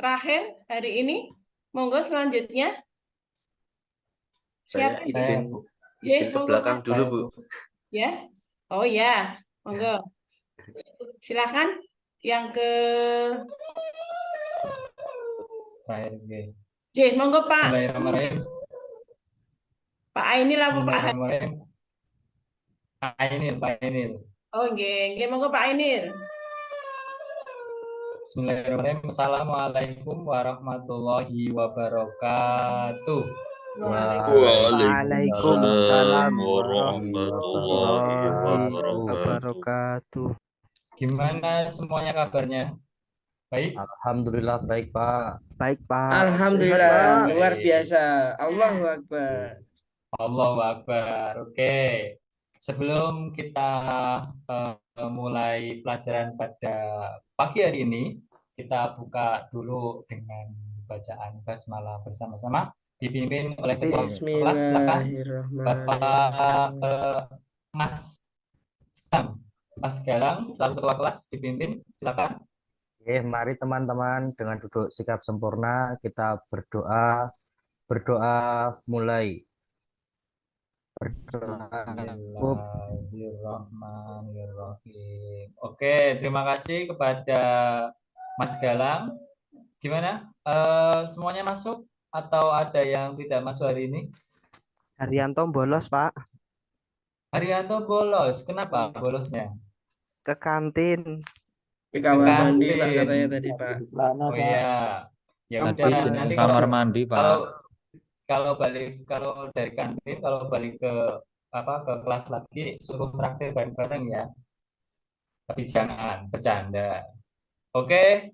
terakhir hari ini. Monggo selanjutnya. Saya Siapa? izin ke belakang dulu, Bu. Ya. Oh ya, monggo. Silakan yang ke Terakhir, J, monggo Pak. Bismillahirrahmanirrahim. Pak Ainil apa Pak? Bismillahirrahmanirrahim. Pak Ainil. Oh, nggih, monggo Pak Ainil. Bismillahirrahmanirrahim. Assalamualaikum warahmatullahi wabarakatuh. Waalaikumsalam warahmatullahi wabarakatuh. Gimana semuanya kabarnya? Baik? Alhamdulillah baik, Pak. Baik, Pak. Alhamdulillah, luar biasa. Allahu Akbar. Allahu Akbar. Oke. Sebelum kita mulai pelajaran pada pagi hari ini, kita buka dulu dengan bacaan basmalah bersama-sama dipimpin oleh ketua kelas. Silakan Bapak Mas Galang. Mas Galang selaku ketua kelas dipimpin. Silakan. Oke, mari teman-teman dengan duduk sikap sempurna kita berdoa. Berdoa mulai. Bismillahirrahmanirrahim. Oke, terima kasih kepada Mas Galang. Gimana? Semuanya masuk atau ada yang tidak masuk hari ini? Haryanto bolos, Pak. Haryanto bolos. Kenapa bolosnya? Ke kantin. Di kamar mandi, Pak, katanya tadi, Pak. Oh iya. Ya udah nanti kamar mandi, Pak. Kalau dari kantin, kalau balik ke kelas lagi suruh praktek bareng-bareng ya. Tapi jangan bercanda. Oke,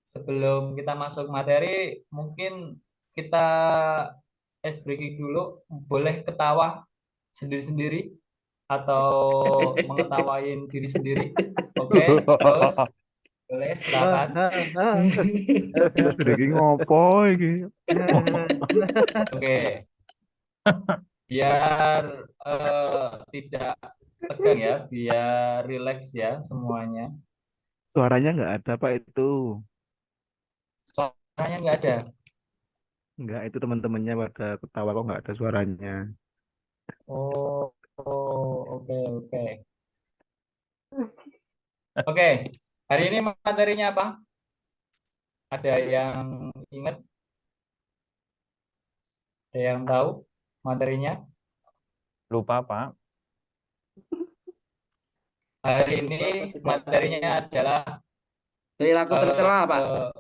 sebelum kita masuk materi, mungkin kita ice breaking dulu. Boleh ketawa sendiri-sendiri atau mengetawain diri sendiri. Oke, terus boleh silakan. Iki ngopo iki? Oke. Biar tidak tegang ya, biar rileks ya semuanya. Suaranya nggak ada, Pak, itu. Suaranya nggak ada. Nggak, itu teman-temannya pada ketawa kok nggak ada suaranya. Oh, oke. Oke, hari ini materinya apa? Ada yang ingat? Ada yang tahu materinya? Lupa, Pak. Hari ini materinya adalah Perilaku tercela, Pak.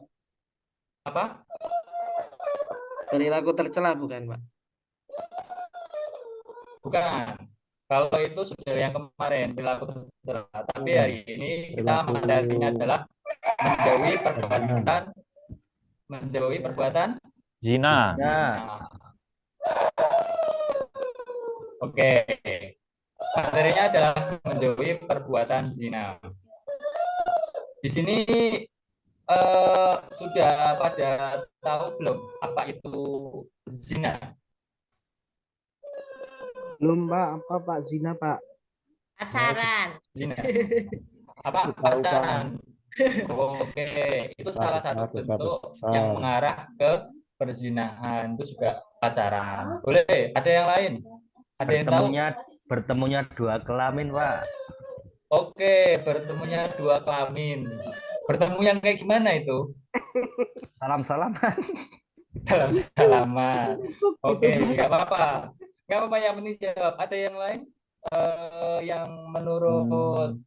Apa? Perilaku tercela bukan, Pak? Bukan. Kalau itu sudah yang kemarin perilaku tercela. Tapi hari ini kita materinya adalah menjauhi perbuatan Zina. Oke. Materinya adalah menjauhi perbuatan zina. Di sini sudah pada tahu belum apa itu zina? Belum, Pak. Apa, Pak? Zina, Pak? Pacaran. Zina. Apa? Pacaran. Oke, itu salah satu bentuk yang mengarah ke perzinahan. Itu juga pacaran. Boleh? Ada yang lain? Ada yang tahu? Bertemunya dua kelamin, Pak. Oke, bertemunya dua kelamin. Bertemu yang kayak gimana itu? Salam-salaman. Salam-salaman. Oke, nggak apa-apa. Nggak apa-apa, yang penting jawab. Ada yang lain? Yang menurut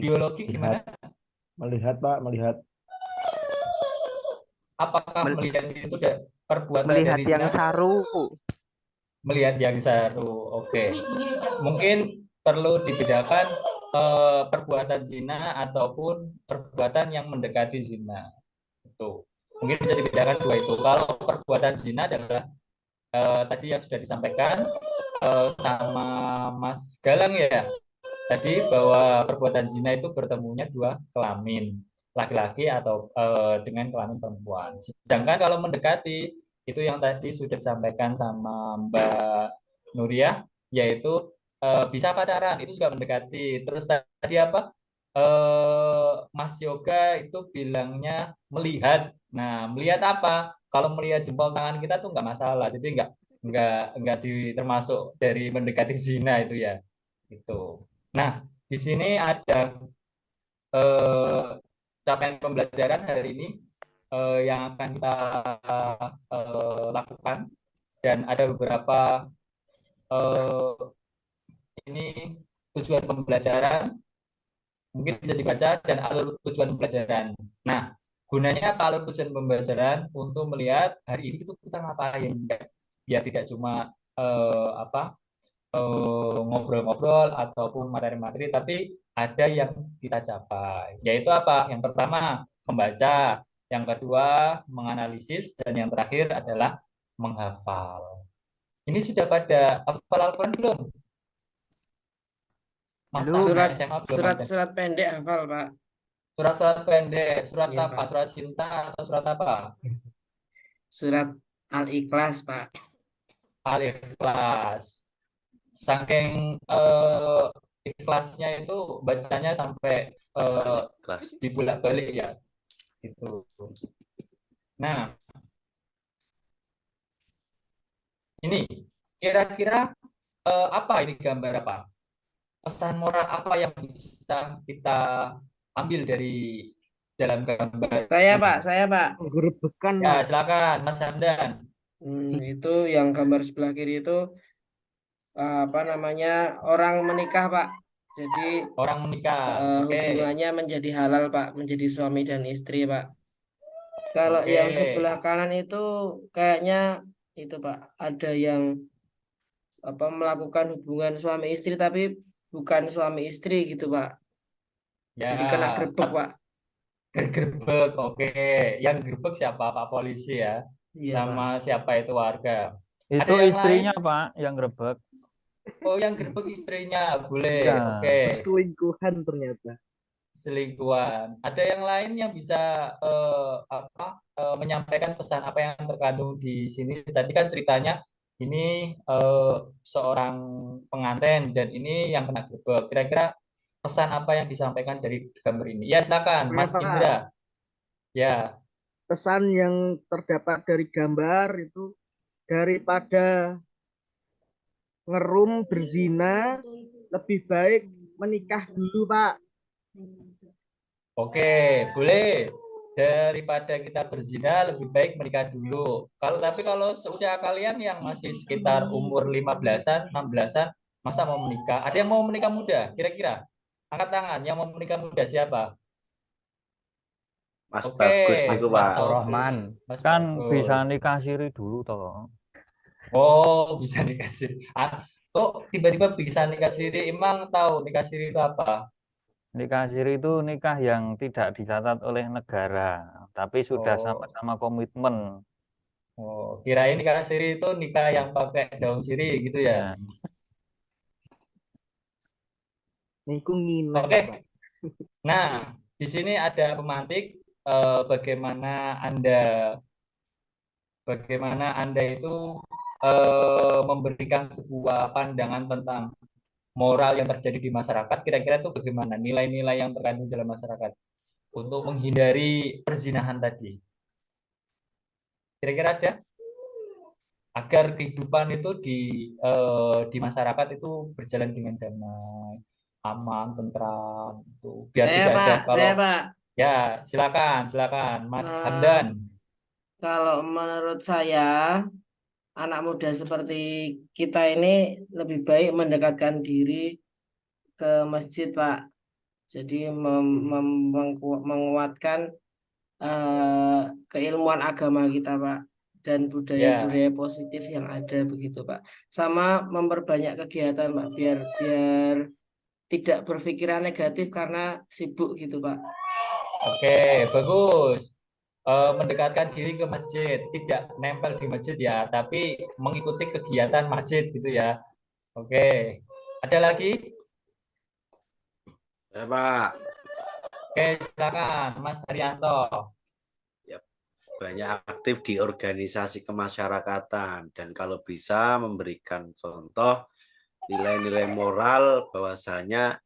biologi gimana? Melihat, Pak, melihat. Apakah melihat itu perbuatan Melihat dari yang zina? saru. Melihat yang saru. Oke. Mungkin perlu dibedakan perbuatan zina ataupun perbuatan yang mendekati zina. Itu mungkin bisa dibedakan dua itu. Kalau perbuatan zina adalah tadi yang sudah disampaikan sama Mas Galang ya, tadi bahwa perbuatan zina itu bertemunya dua kelamin, laki-laki atau dengan kelamin perempuan. Sedangkan kalau mendekati itu yang tadi sudah disampaikan sama Mbak Nuriah, yaitu bisa pacaran, itu juga mendekati. Terus tadi apa? Mas Yoga itu bilangnya melihat. Nah, melihat apa? Kalau melihat jempol tangan kita tuh nggak masalah. Jadi nggak termasuk dari mendekati zina itu ya. Itu. Nah, di sini ada eh, capaian pembelajaran hari ini yang akan kita lakukan dan ada beberapa eh, ini tujuan pembelajaran mungkin bisa dibaca dan alur tujuan pembelajaran. Nah, gunanya apa alur tujuan pembelajaran untuk melihat hari ini itu kita ngapain biar tidak cuma apa ngobrol-ngobrol ataupun materi-materi, tapi ada yang kita capai. Yaitu apa? Yang pertama, membaca. Yang kedua, menganalisis. Dan yang terakhir adalah menghafal. Ini sudah pada hafal Al-Quran belum? Masa Belum. anak SMA belum ada? Surat pendek hafal, Pak. Surat-surat pendek. Surat Iya, apa? Pak. Surat cinta atau surat apa? Surat Al-Ikhlas, Pak. Al-Ikhlas. Saking ikhlasnya itu bacanya sampai Kelas. dibulak-balik ya. Gitu. Nah, ini kira-kira apa ini gambar apa? Pesan moral apa yang bisa kita ambil dari dalam gambar Saya, ini? Pak. Saya, Pak. Penggerebekan, Ya, Pak. silakan Mas Hamdan. Itu yang gambar sebelah kiri itu apa namanya orang menikah, Pak. Jadi Orang menikah. Oke. hubungannya menjadi halal, Pak, menjadi suami dan istri, Pak. Kalau Oke. yang sebelah kanan itu kayaknya itu, Pak, ada yang apa melakukan hubungan suami istri tapi bukan suami istri gitu, Pak. Jadi kena Ya, grebek, Pak. gerbek. Oke. Yang gerbek siapa? Pak polisi ya. Iya, Pak. Sama siapa itu warga. Ada Itu yang istrinya, lain? Pak, yang grebek. Oh, yang gerbek istrinya. Boleh. Iya. Oke. Perselingkuhan ternyata. Selingkuhan. Ada yang lain yang bisa menyampaikan pesan apa yang terkandung di sini? Tadi kan ceritanya ini seorang pengantin dan ini yang kena gerbek. Kira-kira pesan apa yang disampaikan dari gambar ini? Ya, silakan, Mas Pak, Indra. Ya, pesan yang terdapat dari gambar itu daripada ngerum berzina, lebih baik menikah dulu, Pak. oke, boleh. Daripada kita berzina, lebih baik menikah dulu. Tapi kalau seusia kalian yang masih sekitar umur 15-an, 16-an, masa mau menikah? Ada yang mau menikah muda? Kira-kira? Angkat tangan. Yang mau menikah muda siapa? Mas Oke, Bagus niku, Mas Pak. Taufik. Rohman. Mas Kan Bagus. bisa nikah siri dulu toh. Oh, bisa nikah siri. Kok tiba-tiba bisa nikah siri? Emang tahu nikah siri itu apa? Nikah siri itu nikah yang tidak dicatat oleh negara, tapi sudah Oh, sama-sama komitmen. kirain nikah siri itu nikah yang pakai daun sirih gitu ya. Ya. Niku ngineh, Oke. Pak. Nah, di sini ada pemantik bagaimana Anda itu memberikan sebuah pandangan tentang moral yang terjadi di masyarakat. Kira-kira itu bagaimana nilai-nilai yang terkandung dalam masyarakat untuk menghindari perzinahan tadi. Kira-kira ada agar kehidupan itu di masyarakat itu berjalan dengan damai, aman, tentram, itu biar Saya, tidak ada Pak. kalau Saya, Pak. ya silakan Mas Eh, Hamdan. Kalau menurut saya, anak muda seperti kita ini lebih baik mendekatkan diri ke masjid, Pak. Jadi menguatkan keilmuan agama kita, Pak, dan Ya, budaya-budaya positif yang ada begitu, Pak. Sama memperbanyak kegiatan, Pak, biar tidak berpikiran negatif karena sibuk gitu, Pak. oke, bagus. Mendekatkan diri ke masjid, tidak nempel di masjid ya, tapi mengikuti kegiatan masjid gitu ya. Oke, ada lagi? Ya, Pak. Oke, silakan Mas Haryanto. Ya, banyak aktif di organisasi kemasyarakatan dan kalau bisa memberikan contoh nilai-nilai moral bahwasanya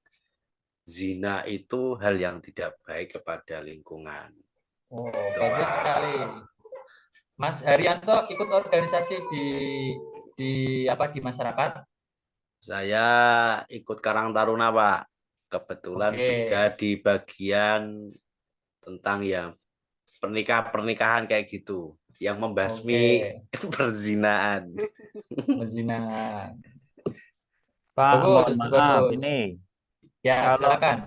zina itu hal yang tidak baik kepada lingkungan. Oh, bagus sekali. Mas Haryanto ikut organisasi di masyarakat. Saya ikut Karang Taruna, Pak. Kebetulan Oke. juga di bagian tentang yang pernikahan kayak gitu, yang membasmi perzinaan. Perzinahan. Pak, Bagus, mohon maaf, bagus. ini Ya, kalau silakan.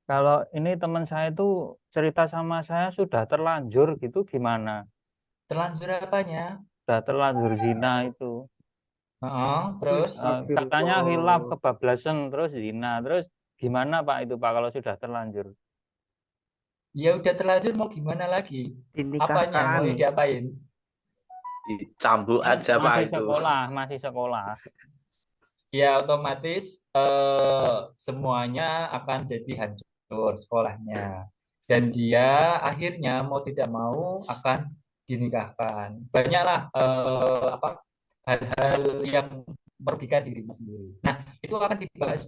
kalau ini teman saya itu cerita sama saya sudah terlanjur gitu gimana? Terlanjur apanya? Sudah terlanjur zina itu. Terus Katanya khilaf kebablasan terus zina. Terus gimana Pak itu Pak kalau sudah terlanjur? ya udah terlanjur mau gimana lagi? Apanya mau Dinikahkan. diapain? Dicambuk aja, Pak, Masih itu. sekolah, masih sekolah. Ya otomatis semuanya akan jadi hancur sekolahnya. Dan dia akhirnya mau tidak mau akan dinikahkan. Banyaklah hal-hal yang merugikan dirinya sendiri. Nah, itu akan dibahas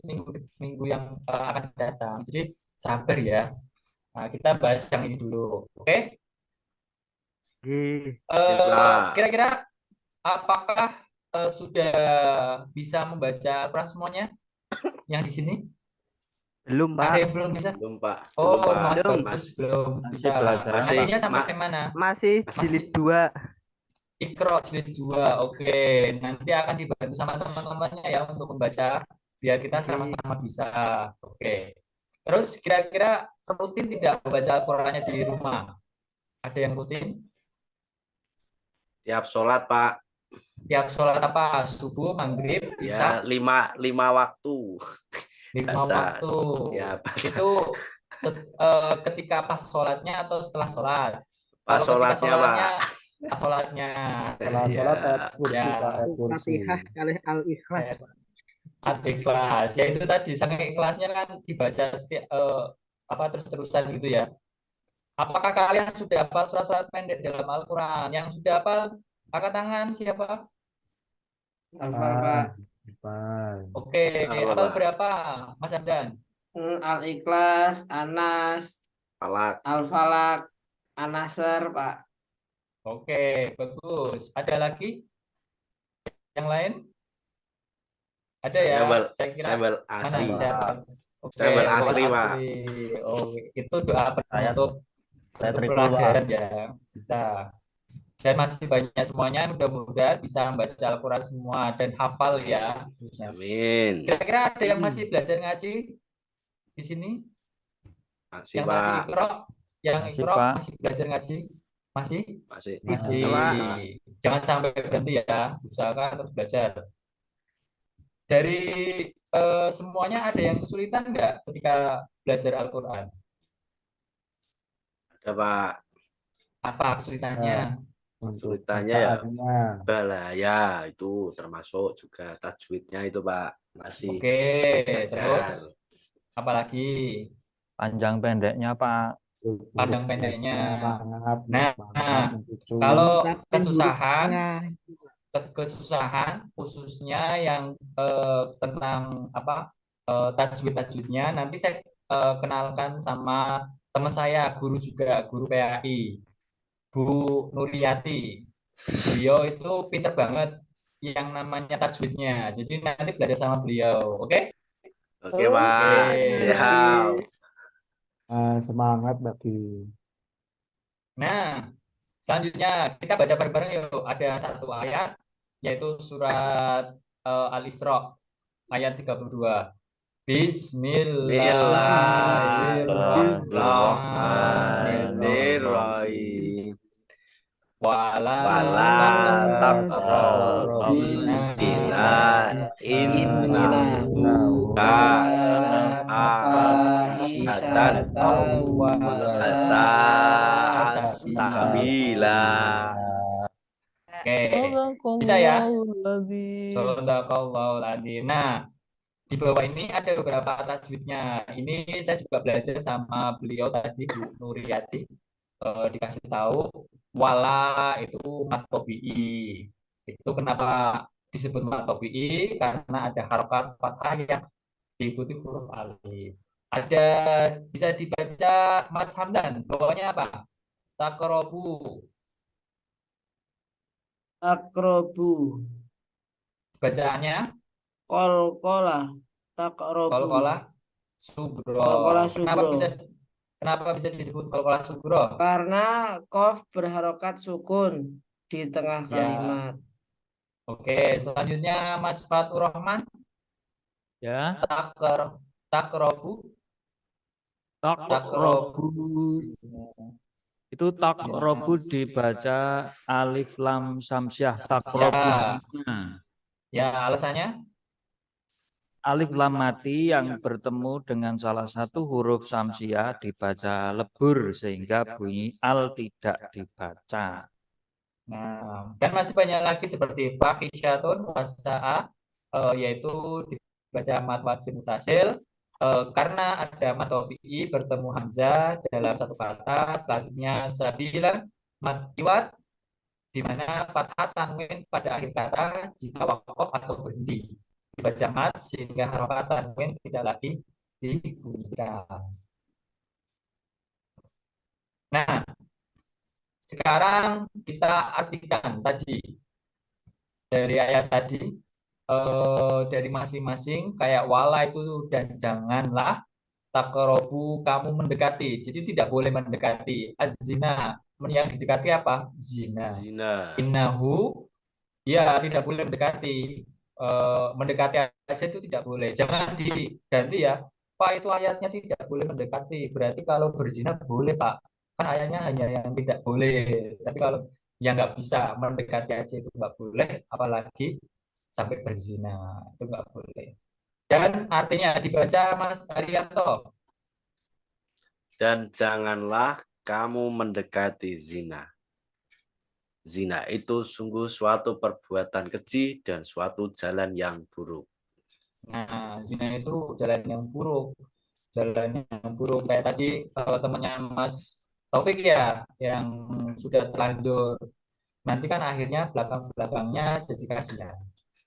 minggu yang akan datang. Jadi sabar ya. Nah, kita bahas yang ini dulu. Oke? Nggih. Kira-kira apakah sudah bisa membaca Al-Quran semuanya yang di sini? Belum, Ada Pak. yang belum bisa? Belum, Pak. Oh, Belum, Pak. Mas Belum. bagus belum Masih bisa. belajar. Ngajinya sampai Masih- ke mana? Masih jilid 2. Iqra jilid 2. Oke, nanti akan dibantu sama teman-temannya ya untuk membaca biar kita Oke. sama-sama bisa. Oke. Terus kira-kira rutin tidak membaca Al-Qur'annya di rumah? Ada yang rutin? Tiap sholat, Pak. Tiap sholat apa? Subuh, maghrib, Ya, isya, 5 waktu. 5 Baca. waktu. Ya, baca. Itu ketika pas sholatnya atau setelah sholat? Pas Kalau ketika sholatnya, Pak. pas sholatnya. Setelah Ya. sholat ayat kursi, Ya. Pak, ayat kursi. Fatihah kali Al-Ikhlas, Pak. Al-Ikhlas. Ya itu tadi saking ikhlasnya kan dibaca terus-terusan gitu ya. Apakah kalian sudah hafal surat-surat pendek dalam Al-Quran? Yang sudah hafal, angkat tangan siapa? Hafal, Pak. Oke, Hafal, hafal Pak. berapa, Mas Abdan? Al-Ikhlas, Anas, Falak. Al-Falak, An-Nasr, Pak. Oke, bagus. Ada lagi? Yang lain? Ada ya? Saya kira Saya mana asri. siapa? Oke, Saya berasri, doa Pak. asri. Oh, itu doa penutup saya untuk trikul, Pak. pelajaran ya. Bisa. Dan masih banyak semuanya, mudah-mudahan bisa membaca Al-Quran semua dan hafal ya. khususnya. Amin. Kira-kira ada yang masih belajar ngaji di sini? Masih, Yang tadi Pak. Iqra, yang Masih, Iqra Pak. masih belajar ngaji? Masih? Masih. Masih. Pak. Jangan sampai berhenti ya. Usahakan terus belajar. Dari semuanya ada yang kesulitan nggak ketika belajar Al-Quran? Ada, Pak. Apa kesulitannya? Kesulitannya ya balaya itu termasuk juga tajwidnya itu, Pak. Masih Oke, belajar. terus apalagi Panjang pendeknya Pak. panjang pendeknya. Nah, kalau kesusahan khususnya yang tentang tajwidnya nanti saya kenalkan sama teman saya, guru juga, guru PAI, Bu Nuriyati. Beliau itu pinter banget yang namanya tajwidnya. Jadi nanti belajar sama beliau, oke? Oke, Pak. Siap. Semangat bagi. Nah, selanjutnya kita baca bareng-bareng yuk. Ada satu ayat yaitu surat Al-Isra ayat 32. Bismillahirrahmanirrahim. Wala taqrabu zina innahu kana fahishatan wa sa'a sabila. Oke, bisa ya? Shadaqallahul adzim. Nah, di bawah ini ada beberapa tajwidnya. Ini saya juga belajar sama beliau tadi, Bu Nuriyati. Dikasih tahu wala itu mat tabi'i. Itu kenapa disebut mat tabi'i? Karena ada harokat fathah yang diikuti huruf alif. Ada bisa dibaca Mas Hamdan. Bawahnya apa? Takrobu. Takrobu. Bacaannya Kolkola. Takrobu. kol-kolah subro. Kolkola Kenapa subro. bisa disebut kol-kolah subro? Karena kof berharokat sukun di tengah Ya. kalimat. Oke, selanjutnya Mas Fatur Rahman. Ya, Takrobu. takrobu itu takrobu dibaca alif lam samsiah takrobu Ya. zina. Ya, alasannya? Alif lam mati yang bertemu dengan salah satu huruf samsiah dibaca lebur sehingga bunyi al tidak dibaca. Nah, dan masih banyak lagi seperti fahisyatun wasa'a, yaitu dibaca mad wajib mutasil, karena ada mad tabi'i bertemu hamzah dalam satu kata. Selanjutnya sabila mad iwad, di mana fathah tanwin pada akhir kata jika wakof atau berhenti dibaca mad sehingga harokat tanwin tidak lagi dibunyikan. Nah, sekarang kita artikan tadi dari ayat tadi, dari masing-masing kayak wala itu dan janganlah, takrobu kamu mendekati. Jadi tidak boleh mendekati. Az-zina, yang didekati apa? Zina. Zina. Innahu, ya tidak boleh mendekati. Mendekati aja itu tidak boleh. Jangan diganti ya. Pak, itu ayatnya tidak boleh mendekati. Berarti kalau berzina boleh, Pak. Kan ayatnya hanya yang tidak boleh. Tapi kalau yang nggak bisa mendekati aja itu nggak boleh, apalagi sampai berzina itu nggak boleh. Dan artinya dibaca Mas Arianto. Dan janganlah kamu mendekati zina. Zina itu sungguh suatu perbuatan keji dan suatu jalan yang buruk. Nah, zina itu jalan yang buruk. Jalan yang buruk kayak tadi temannya Mas Taufik ya, yang sudah terlanjur. Nanti kan akhirnya belakang-belakangnya jadi kasihan.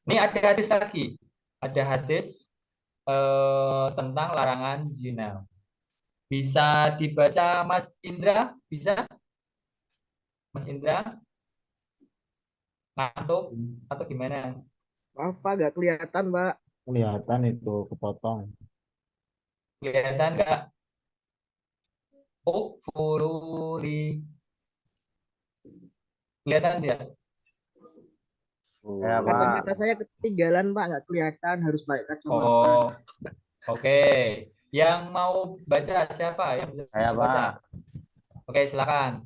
Ini ada hadis lagi. Ada hadis tentang larangan zina. Bisa dibaca Mas Indra? Bisa? Mas Indra? Ngantuk atau gimana? Apa gak kelihatan, Mbak? Kelihatan itu kepotong. Kelihatan nggak? Oh, furuli. Kelihatan dia? Ya, Pak. Kacamata saya ketinggalan, Pak. Nggak kelihatan. Harus pakai kacamata. Oh, oke. Yang mau baca siapa? Yang bisa Saya, baca? Pak. Oke, silakan.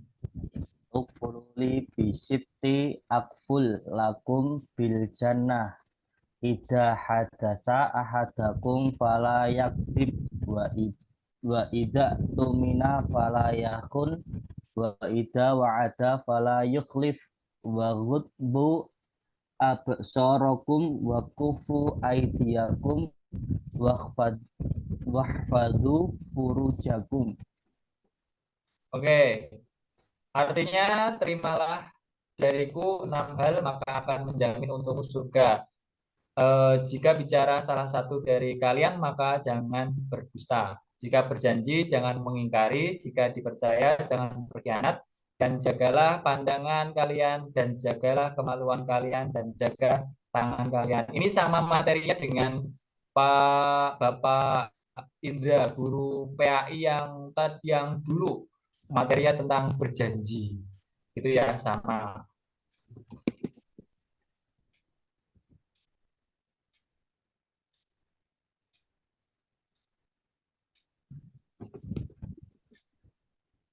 Ukfuruli bisiti akful lakum bil jannah. Ida hadatsa ahadakum fala yakdib wa ida tumina fala yakun wa ida wa'ada fala yukhlif wa ghudbu absarakum wa kufu aidiyakum wahfadhu furujakum. Oke. Artinya terimalah dariku 6 hal maka akan menjamin untukmu surga. Jika bicara salah satu dari kalian maka jangan berdusta. Jika berjanji jangan mengingkari, jika dipercaya jangan berkhianat, dan jagalah pandangan kalian dan jagalah kemaluan kalian dan jaga tangan kalian. Ini sama materinya dengan Pak Bapak Indra, guru PAI yang dulu materinya tentang berjanji. Itu ya sama.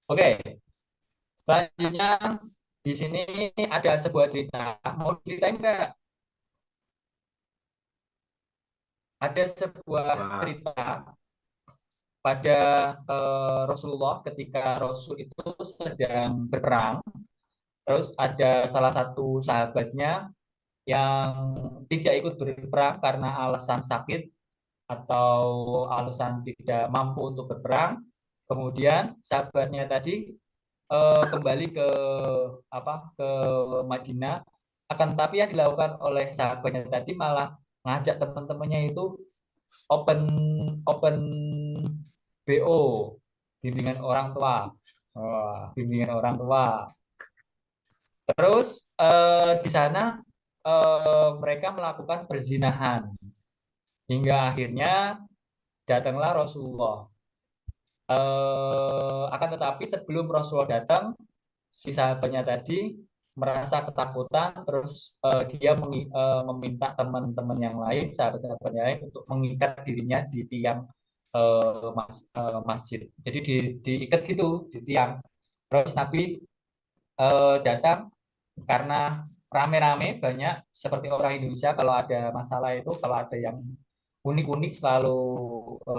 Oke, selanjutnya di sini ada sebuah cerita. Mau ceritain enggak? Ada sebuah Wah. cerita pada Rasulullah ketika Rasul itu sedang berperang. Terus ada salah satu sahabatnya yang tidak ikut berperang karena alasan sakit atau alasan tidak mampu untuk berperang. Kemudian sahabatnya tadi kembali ke ke Madinah. Akan tetapi yang dilakukan oleh sahabatnya tadi malah ngajak teman-temannya itu open open BO, bimbingan orang tua. Bimbingan orang tua. Terus di sana mereka melakukan perzinahan hingga akhirnya datanglah Rasulullah. Akan tetapi sebelum Rasulullah datang, si sahabatnya tadi merasa ketakutan, terus dia meminta teman-teman yang lain, sahabat-sahabatnya lain untuk mengikat dirinya di tiang masjid. Jadi diikat gitu di tiang. Terus Nabi datang karena rame-rame banyak seperti orang Indonesia kalau ada masalah itu, kalau ada yang unik-unik selalu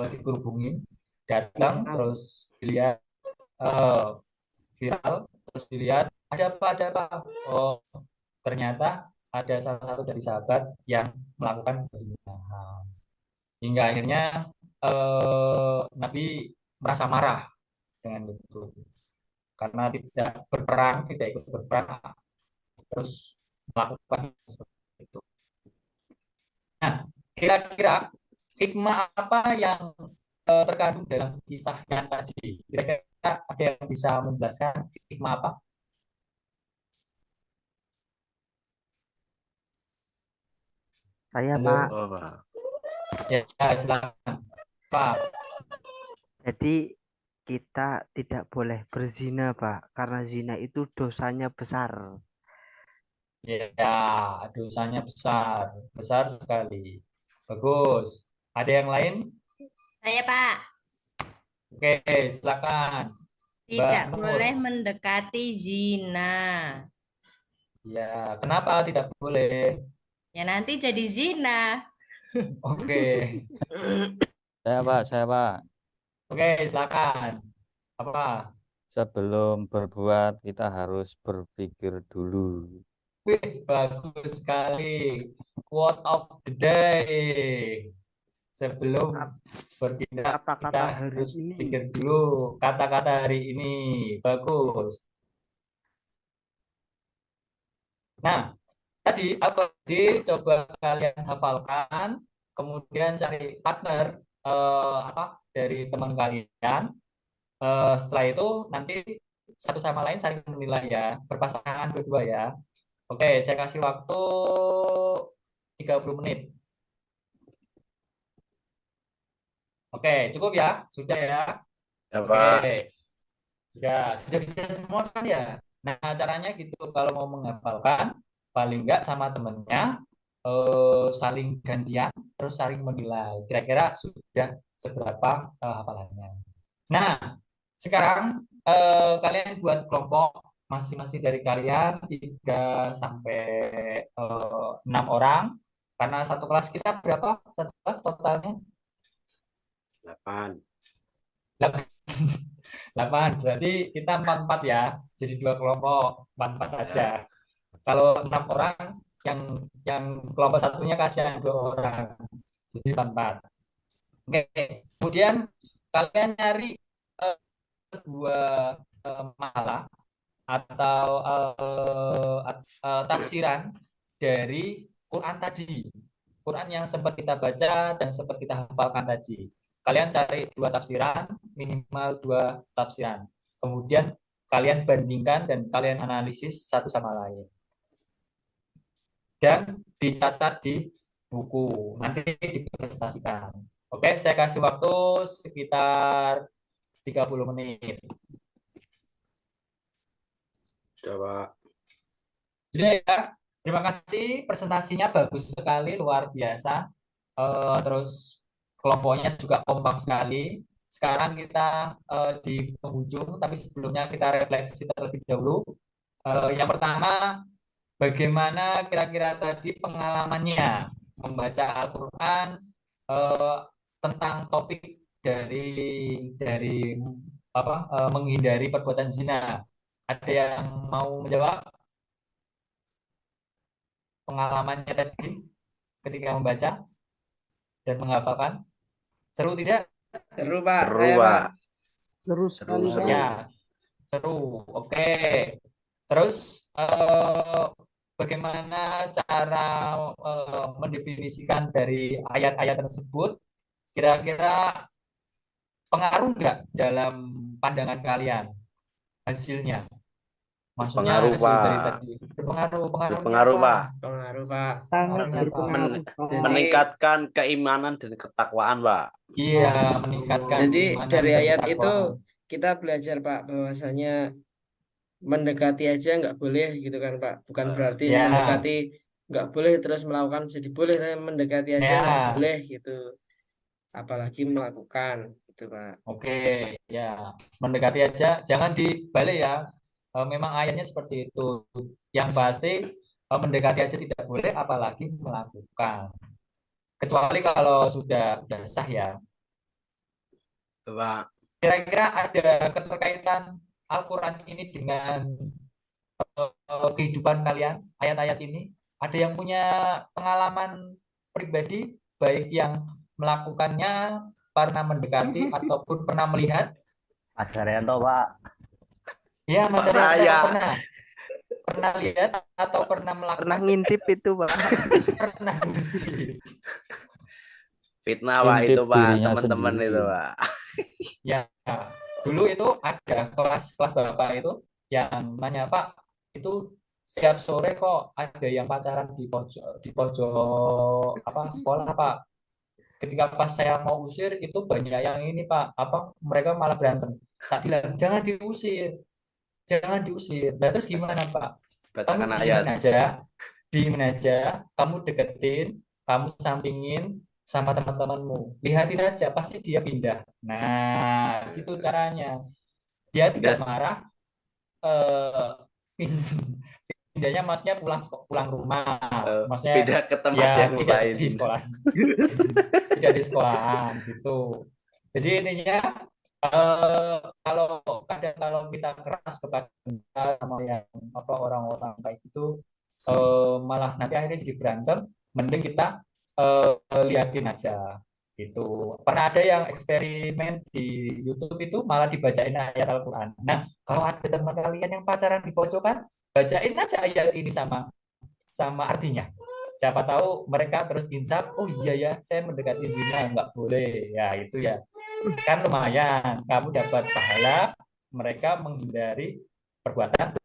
dikerubungin, datang terus dilihat eh, viral, terus dilihat ada apa, oh ternyata ada salah satu dari sahabat yang melakukan perzinahan hingga akhirnya Nabi merasa marah dengan itu karena tidak berperang, tidak ikut berperang, terus melakukan seperti itu. Nah, kira-kira hikmah apa yang terkandung dalam kisahnya tadi? Kira-kira ada yang bisa menjelaskan hikmah apa? Saya Halo, Pak. Oh, Pak. ya silakan Pak. Jadi kita tidak boleh berzina Pak, karena zina itu dosanya besar. Ya, dosanya besar, besar sekali. Bagus. Ada yang lain? Saya Pak, Oke, silakan. Mbak tidak Nur. boleh mendekati zina. Ya, kenapa tidak boleh? Ya nanti jadi zina. Oke, Saya Pak. oke, silakan. Apa? Sebelum berbuat kita harus berpikir dulu. Wih, bagus sekali. Quote of the day. Sebelum bertindak, kita Kata-kata hari harus ini. pikir dulu kata-kata hari ini. Bagus. Nah, tadi apa coba kalian hafalkan, kemudian cari partner apa dari teman kalian. Setelah itu nanti satu sama lain saling menilai ya, berpasangan berdua ya. Oke, saya kasih waktu 30 menit. Oke, cukup ya? Sudah ya? Ya, Oke. Pak. Sudah bisa semua kan ya? Nah, caranya gitu kalau mau menghafalkan paling enggak sama temennya saling gantian terus saling menilai. Kira-kira sudah seberapa hafalannya. Nah, sekarang kalian buat kelompok masing-masing dari kalian 3 sampai 6 orang karena satu kelas kita berapa? Satu kelas totalnya 8. 8. Berarti kita 4-4 ya. Jadi 2 kelompok, 4-4 aja. Ya. Kalau 6 orang yang kelompok satunya kasihan 2 orang. Jadi 4-4. Oke. Kemudian kalian nyari sebuah makalah atau tafsiran dari Quran tadi. Quran yang sempat kita baca dan sempat kita hafalkan tadi. Kalian cari 2 tafsiran, minimal 2 tafsiran. Kemudian kalian bandingkan dan kalian analisis satu sama lain. Dan dicatat di buku. Nanti dipresentasikan. Oke, saya kasih waktu sekitar 30 menit. Sudah, Pak. Jadi ya, terima kasih presentasinya bagus sekali, luar biasa. Terus kelompoknya juga kompak sekali. Sekarang kita di penghujung, tapi sebelumnya kita refleksi terlebih dahulu. Yang pertama, bagaimana kira-kira tadi pengalamannya membaca Al-Quran tentang topik dari apa menghindari perbuatan zina. Ada yang mau menjawab pengalamannya tadi ketika membaca dan menghafalkan? Seru tidak? Seru Pak, Seru, saya Pak. Pak. Seru Seru, sekali Pak. seru. Ya, seru. Oke. Terus bagaimana cara mendefinisikan dari ayat-ayat tersebut? Kira-kira pengaruh nggak dalam pandangan kalian hasilnya? Maksudnya Berpengaruh, hasil dari Pak. tadi pengaruhnya Berpengaruh, apa? Pak. Pengaruh, Pak. Sangat Pengaruhnya apa? berpengaruh, Pak. Jadi Meningkatkan keimanan dan ketakwaan, Pak. Iya, meningkatkan Jadi keimanan dari dan ayat itu ketakwaan. kita belajar Pak bahwasanya mendekati aja nggak boleh gitu kan Pak. Bukan berarti Ya, mendekati nggak boleh terus melakukan jadi boleh, tapi mendekati aja nggak ya, boleh gitu. Apalagi melakukan gitu Pak. oke, ya. Mendekati aja, jangan dibalik ya. Memang ayatnya seperti itu. Yang pasti mendekati aja tidak boleh, apalagi melakukan. Kecuali kalau sudah sah ya. Pak. Kira-kira ada keterkaitan Al-Quran ini dengan kehidupan kalian, ayat-ayat ini? Ada yang punya pengalaman pribadi, baik yang melakukannya, pernah mendekati, ataupun pernah melihat? Mas Haryanto, Pak. Ya, Mas Pak Arianto saya. pernah lihat atau pernah Pernah melakukan? ngintip itu, Pak. Pernah. Fitnah, Pak, Intip itu, Pak. dirinya Teman-teman sendiri. itu, Pak. Ya, dulu itu ada kelas Bapak itu yang nanya, Pak, itu setiap sore kok ada yang pacaran di pojok apa sekolah, Pak. Ketika pas saya mau usir itu banyak yang ini, Pak, apa mereka malah berantem. Tak bilang jangan diusir, jangan diusir. Nah, terus gimana, Pak? Kamu Bacakan diemin ayat. aja, diemin aja, kamu deketin, kamu sampingin sama teman-temanmu. Lihatin aja, pasti dia pindah. Nah, gitu caranya. Dia tidak Yes. marah, pindahnya maksudnya pulang rumah. Maksudnya Pindah ke tempat ya yang tidak lain. di sekolah. Tidak di sekolahan gitu. Jadi intinya kalau kadang kalau kita keras kepada sama yang apa orang-orang kayak gitu malah nanti akhirnya jadi berantem, mending kita liatin aja gitu. Pernah ada yang eksperimen di YouTube itu malah dibacain ayat Al-Quran. Nah, kalau ada teman kalian yang pacaran di pojokan, bacain aja ayat ini sama artinya. Siapa tahu mereka terus insaf, oh iya ya, saya mendekati zina, nggak boleh. Ya itu ya, kan lumayan. Kamu dapat pahala, mereka menghindari perbuatan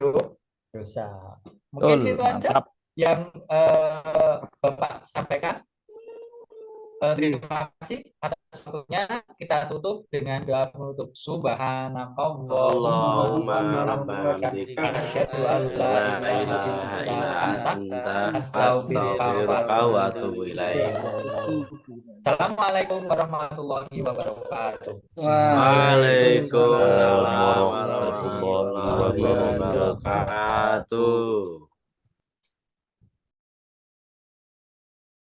dosa. Mungkin Betul, itu aja mantap. yang Bapak sampaikan. Terima kasih atas waktunya. Kita tutup dengan doa penutup. Allahumma rabbana bika Asyhadu an la la ilaha ilaha illa illa anta anta astaghfiruka astaghfiruka wa atubu ilaik. Assalamualaikum warahmatullahi wabarakatuh. Waalaikumsalam warahmatullahi warahmatullahi wabarakatuh. wabarakatuh.